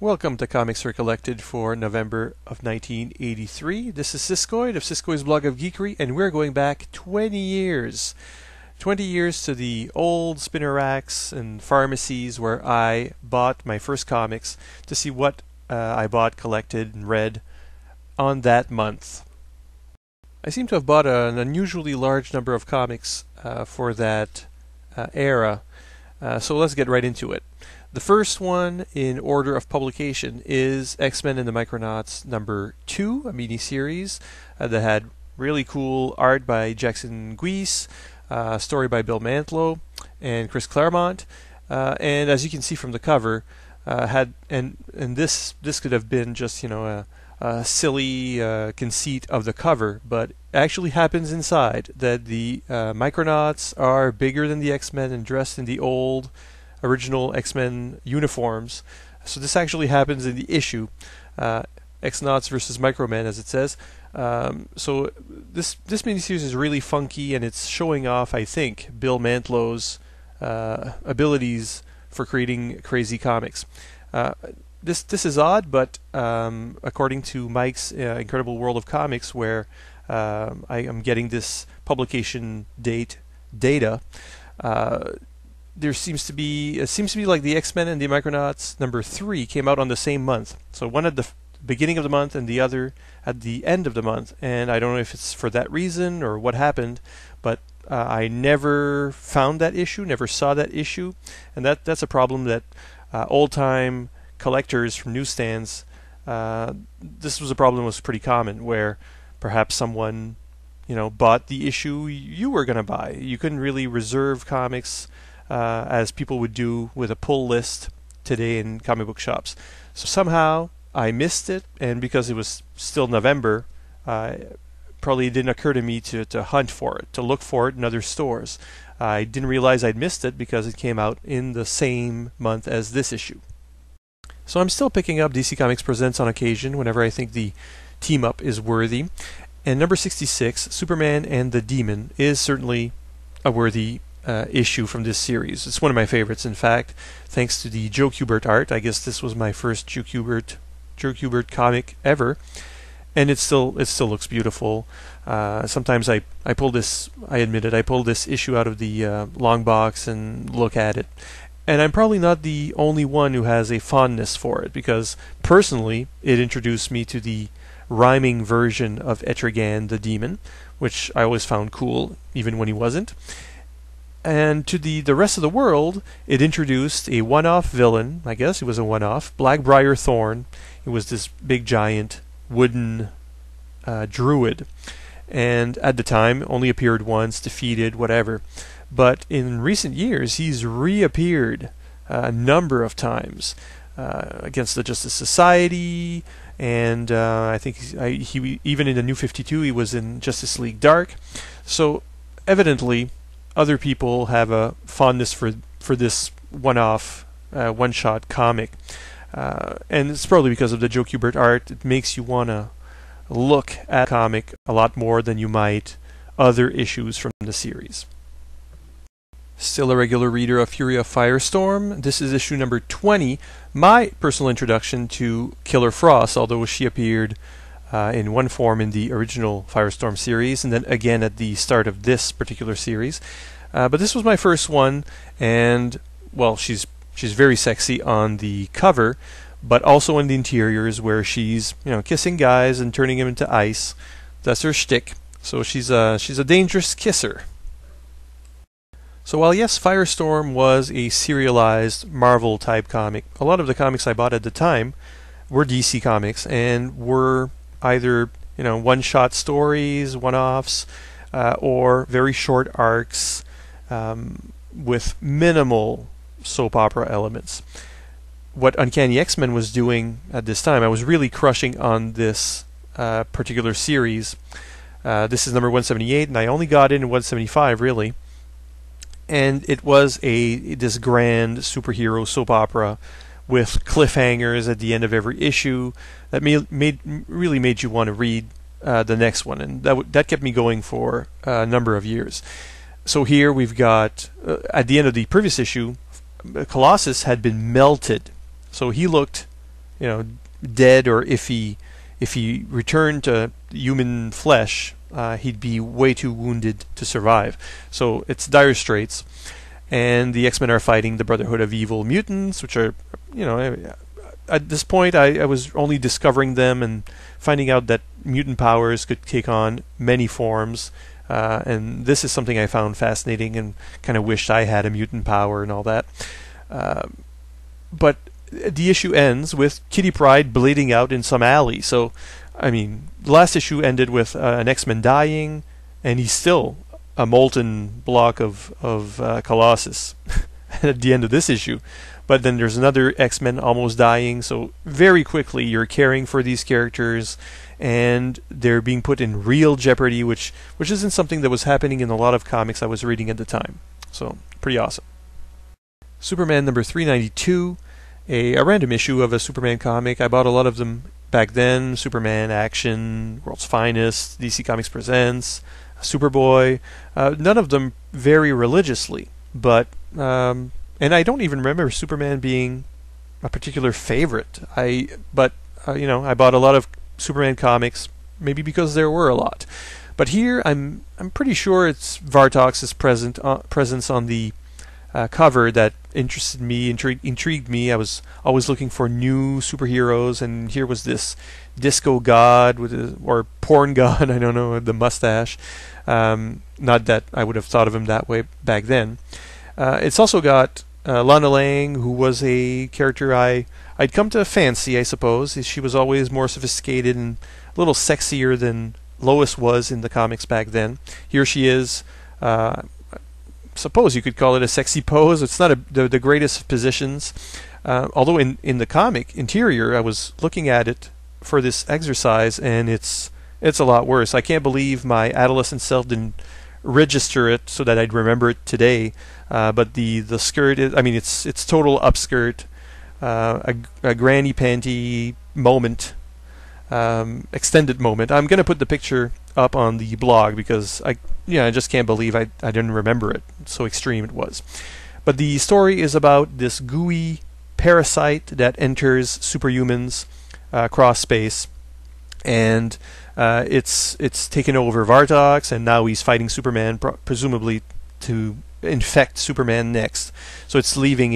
Welcome to Comics Recollected for November of 1983. This is Siskoid of Siskoid's Blog of Geekery, and we're going back 20 years. 20 years to the old spinner racks and pharmacies where I bought my first comics to see what I bought, collected, and read on that month. I seem to have bought an unusually large number of comics for that era, so let's get right into it. The first one in order of publication is XMen and the Micronauts number 2, a mini-series that had really cool art by Jackson Guise, story by Bill Mantlo and Chris Claremont, and as you can see from the cover, this could have been just a silly conceit of the cover, but it actually happens inside that the Micronauts are bigger than the X-Men and dressed in the old original X-Men uniforms. So this actually happens in the issue, X-Nauts versus Micromen, as it says. So this miniseries is really funky, and it's showing off, I think, Bill Mantlo's abilities for creating crazy comics. This is odd, but according to Mike's Incredible World of Comics, where I am getting this publication data, there seems to be like the X-Men and the Micronauts number 3 came out on the same month. So one at the beginning of the month and the other at the end of the month. And I don't know if it's for that reason or what happened, but I never found that issue, never saw that issue, and that's a problem that old-time collectors from newsstands. This was a problem that was pretty common, where perhaps someone bought the issue you were going to buy. You couldn't really reserve comics as people would do with a pull list today in comic book shops. So somehow I missed it, and because it was still November, probably didn't occur to me to hunt for it, to look for it in other stores. I didn't realize I'd missed it because it came out in the same month as this issue. So I'm still picking up DC Comics Presents on occasion whenever I think the team-up is worthy. And number 66, Superman and the Demon, is certainly a worthy issue from this series. It's one of my favorites, in fact, thanks to the Joe Kubert art. I guess this was my first Joe Kubert comic ever, and it still looks beautiful. Sometimes I pull this issue out of the long box and look at it, and I'm probably not the only one who has a fondness for it, because personally it introduced me to the rhyming version of Etrigan the Demon, which I always found cool, even when he wasn't. And to the rest of the world, it introduced a one-off villain. I guess it was a one-off, Blackbriar Thorn. It was this big giant wooden druid, and at the time only appeared once, defeated, whatever. But in recent years, he's reappeared a number of times against the Justice Society, and I think he even in the New 52 he was in Justice League Dark. So evidently, other people have a fondness for this one-off, one-shot comic, and it's probably because of the Joe Kubert art. It makes you want to look at the comic a lot more than you might other issues from the series. Still a regular reader of Fury of Firestorm. This is issue number 20, my personal introduction to Killer Frost, although she appeared in one form in the original Firestorm series, and then again at the start of this particular series. But this was my first one, and well, she's very sexy on the cover, but also in the interiors, where she's kissing guys and turning them into ice. That's her shtick. So she's a dangerous kisser. So while yes, Firestorm was a serialized Marvel type comic, a lot of the comics I bought at the time were DC comics and were either one-shot stories, one-offs, or very short arcs with minimal soap opera elements. What Uncanny XMen was doing at this time, I was really crushing on this particular series. This is number 178, and I only got in 175 really. And it was this grand superhero soap opera with cliffhangers at the end of every issue that really made you want to read the next one, and that kept me going for a number of years. So here we've got at the end of the previous issue, Colossus had been melted, so he looked dead, or if he returned to human flesh, he'd be way too wounded to survive. So it's dire straits, and the X-Men are fighting the Brotherhood of Evil Mutants, which are, at this point I was only discovering them and finding out that mutant powers could take on many forms, and this is something I found fascinating and kind of wished I had a mutant power and all that. But the issue ends with Kitty Pryde bleeding out in some alley. So, I mean, the last issue ended with an X-Men dying, and he's still a molten block of Colossus at the end of this issue. But then there's another X-Men almost dying, so very quickly you're caring for these characters, and they're being put in real jeopardy, which isn't something that was happening in a lot of comics I was reading at the time. So, pretty awesome. Superman number 392, a random issue of a Superman comic. I bought a lot of them back then: Superman Action, World's Finest, DC Comics Presents, Superboy. None of them very religiously, but and I don't even remember Superman being a particular favorite. I bought a lot of Superman comics, maybe because there were a lot. But here, I'm pretty sure it's Vartox's presence on the cover that interested me, intrigued me. I was always looking for new superheroes, and here was this disco god or porn god, I don't know, with the mustache. Not that I would have thought of him that way back then. It's also got Lana Lang, who was a character I'd come to fancy, I suppose. She was always more sophisticated and a little sexier than Lois was in the comics back then. Here she is. Suppose you could call it a sexy pose. It's not the greatest of positions. Although in the comic interior, I was looking at it for this exercise, and it's a lot worse. I can't believe my adolescent self didn't register it so that I'd remember it today. But the skirt is, it's total upskirt, a granny panty moment, extended moment. I'm gonna put the picture up on the blog because I just can't believe I didn't remember it. So extreme it was. But the story is about this gooey parasite that enters superhumans across space, and it's taken over Vartox, and now he's fighting Superman, presumably to infect Superman next. So it's leaving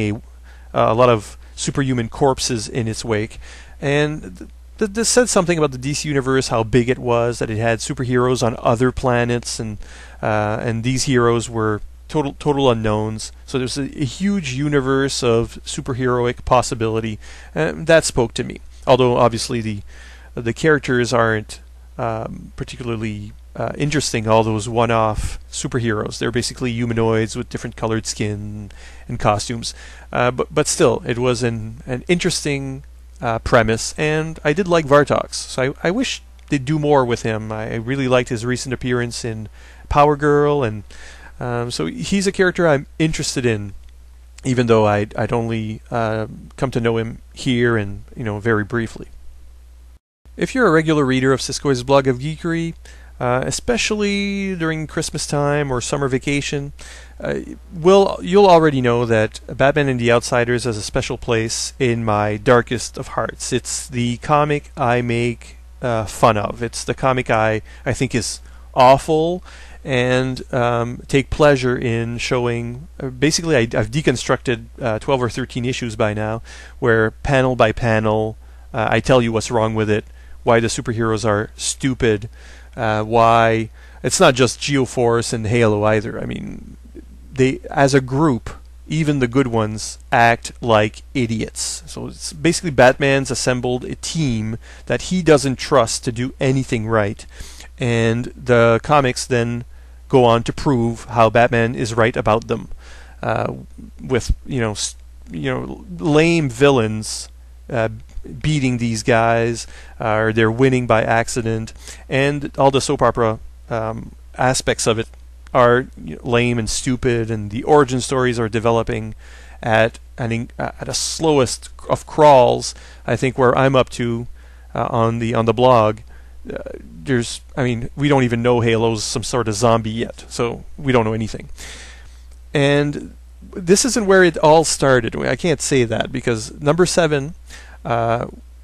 a lot of superhuman corpses in its wake, and this said something about the DC universe, how big it was, that it had superheroes on other planets, and these heroes were total unknowns. So there's a huge universe of superheroic possibility, and that spoke to me. Although obviously the characters aren't particularly interesting. All those one-off superheroes, they're basically humanoids with different colored skin and costumes. But still, it was an interesting premise, and I did like Vartox, so I wish they'd do more with him. I really liked his recent appearance in Power Girl, and so he's a character I'm interested in, even though I'd only come to know him here and very briefly. If you're a regular reader of Siskoid's Blog of Geekery, especially during Christmas time or summer vacation, you'll already know that Batman and the Outsiders has a special place in my darkest of hearts. It's the comic I make fun of. It's the comic I think is awful, and take pleasure in showing. Basically, I've deconstructed 12 or 13 issues by now, where panel by panel I tell you what's wrong with it, why the superheroes are stupid, why it's not just Geoforce and Halo either. I mean, they, as a group, even the good ones, act like idiots. So it's basically Batman's assembled a team that he doesn't trust to do anything right, and the comics then go on to prove how Batman is right about them, with lame villains beating these guys, or they're winning by accident, and all the soap opera aspects of it are lame and stupid, and the origin stories are developing at a slowest of crawls. I think where I'm up to on the blog, we don't even know Halo's some sort of zombie yet, so we don't know anything. And this isn't where it all started. I can't say that, because number 7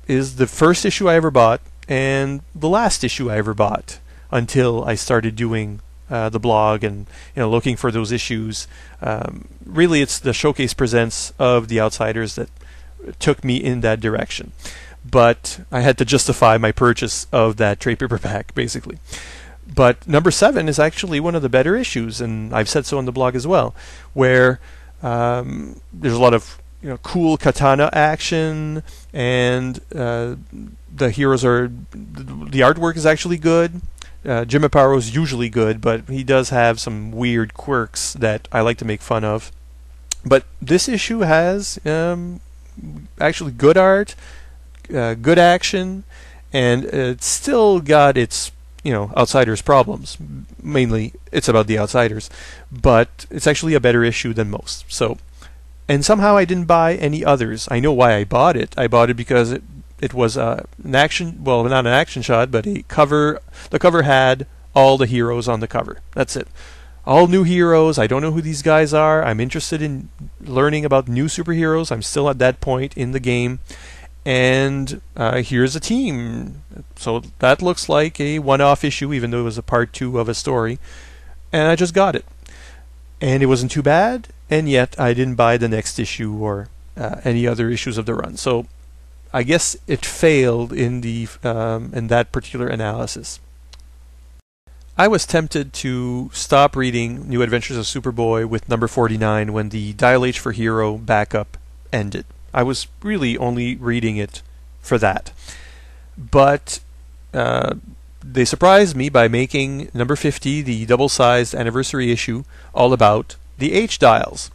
is the first issue I ever bought and the last issue I ever bought until I started doing the blog and looking for those issues. Really, it's the Showcase Presents of The Outsiders that took me in that direction. But I had to justify my purchase of that trade paperback, basically. But number 7 is actually one of the better issues, and I've said so on the blog as well, where there's a lot of cool katana action, and the heroes the artwork is actually good. Jim Aparo is usually good, but he does have some weird quirks that I like to make fun of. But this issue has actually good art, good action, and it's still got its Outsiders problems. Mainly, it's about the Outsiders, but it's actually a better issue than most. So, and somehow I didn't buy any others. I know why I bought it. I bought it because it was an action, well, not an action shot, but a cover. The cover had all the heroes on the cover. That's it. All new heroes. I don't know who these guys are. I'm interested in learning about new superheroes. I'm still at that point in the game. And here's a team. So that looks like a one-off issue, even though it was a part 2 of a story. And I just got it. And it wasn't too bad, and yet I didn't buy the next issue or any other issues of the run. So I guess it failed in that particular analysis. I was tempted to stop reading New Adventures of Superboy with number 49 when the Dial H for Hero backup ended. I was really only reading it for that. But they surprised me by making number 50, the double-sized anniversary issue, all about the H-dials.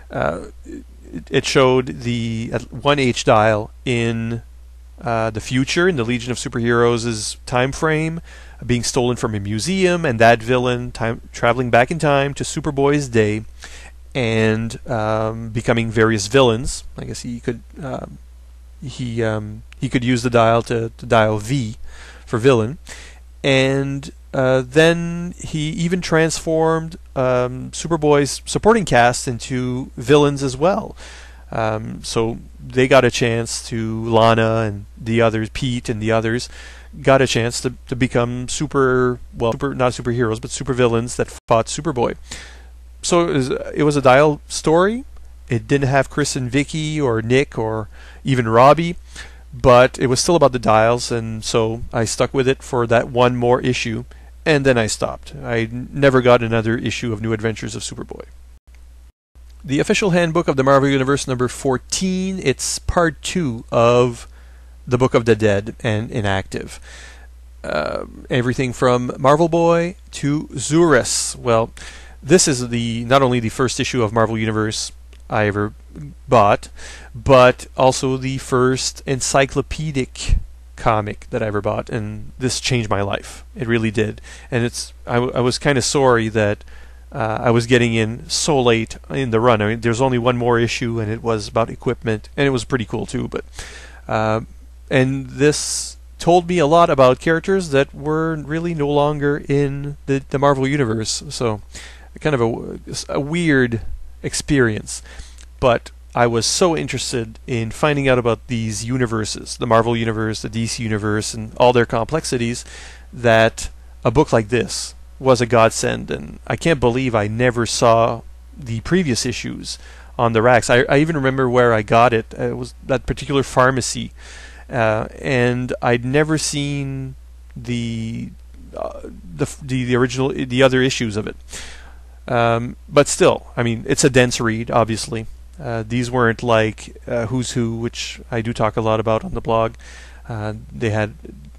It showed the one H-dial in the future, in the Legion of Superheroes' time frame, being stolen from a museum, and that villain traveling back in time to Superboy's day, and becoming various villains. I guess he could use the dial to dial V for villain, and then he even transformed Superboy's supporting cast into villains as well. So they got a chance to, Lana and the others, Pete and the others, got a chance to become not superheroes, but supervillains that fought Superboy. So it was a dial story. It didn't have Chris and Vicky or Nick or even Robbie, but it was still about the dials, and so I stuck with it for that one more issue, and then I stopped. I never got another issue of New Adventures of Superboy. The official handbook of the Marvel Universe, number 14, it's part 2 of the Book of the Dead and Inactive. Everything from Marvel Boy to Zurus. Well, this is not only the first issue of Marvel Universe I ever bought, but also the first encyclopedic comic that I ever bought, and this changed my life. It really did. And I was kind of sorry that I was getting in so late in the run. I mean, there's only one more issue, and it was about equipment, and it was pretty cool too. But and this told me a lot about characters that were really no longer in the Marvel Universe. So kind of a weird experience. But I was so interested in finding out about these universes, the Marvel Universe, the DC Universe, and all their complexities, that a book like this was a godsend. And I can't believe I never saw the previous issues on the racks. I even remember where I got it. It was that particular pharmacy. And I'd never seen the original, the other issues of it. But still, I mean, it's a dense read, obviously. These weren't like Who's Who, which I do talk a lot about on the blog. They had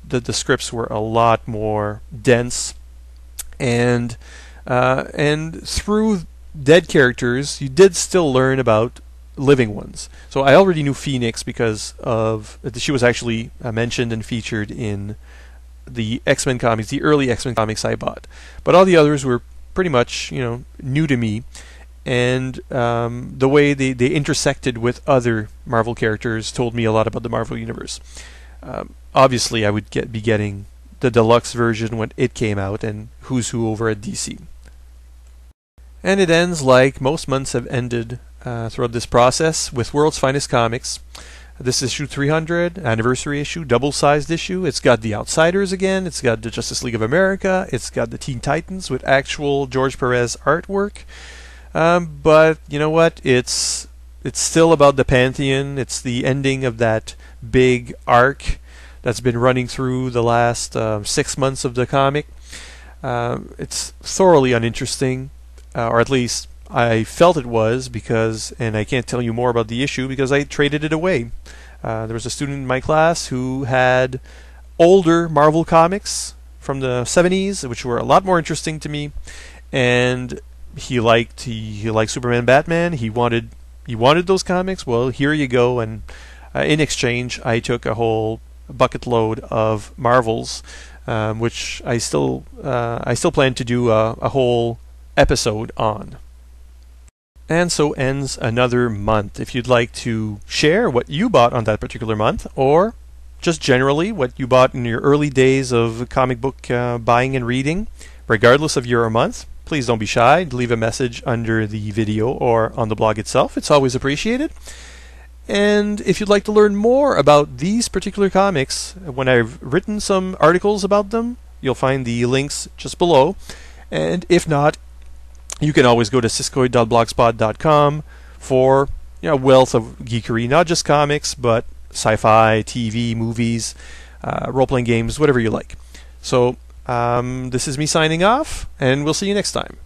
the scripts were a lot more dense, and through dead characters, you did still learn about living ones. So I already knew Phoenix because she was actually mentioned and featured in the X-Men comics, the early X-Men comics I bought. But all the others were pretty much, new to me, and the way they intersected with other Marvel characters told me a lot about the Marvel Universe. Obviously, I would be getting the deluxe version when it came out, and Who's Who over at DC. And it ends like most months have ended throughout this process, with World's Finest Comics. This is issue 300, anniversary issue, double-sized issue. It's got the Outsiders again. It's got the Justice League of America. It's got the Teen Titans with actual George Perez artwork. But you know what? It's still about the Pantheon. It's the ending of that big arc that's been running through the last 6 months of the comic. It's thoroughly uninteresting, or at least I felt it was, because, and I can't tell you more about the issue because I traded it away. There was a student in my class who had older Marvel comics from the 70s, which were a lot more interesting to me, and he liked Superman, Batman. He wanted those comics. Well, here you go, and in exchange, I took a whole bucket load of Marvels, which I still plan to do a whole episode on. And so ends another month. If you'd like to share what you bought on that particular month, or just generally what you bought in your early days of comic book buying and reading, regardless of year or month, please don't be shy. Leave a message under the video or on the blog itself. It's always appreciated. And if you'd like to learn more about these particular comics, when I've written some articles about them, you'll find the links just below. And if not, you can always go to siskoid.blogspot.com for a wealth of geekery, not just comics, but sci-fi, TV, movies, role-playing games, whatever you like. So this is me signing off, and we'll see you next time.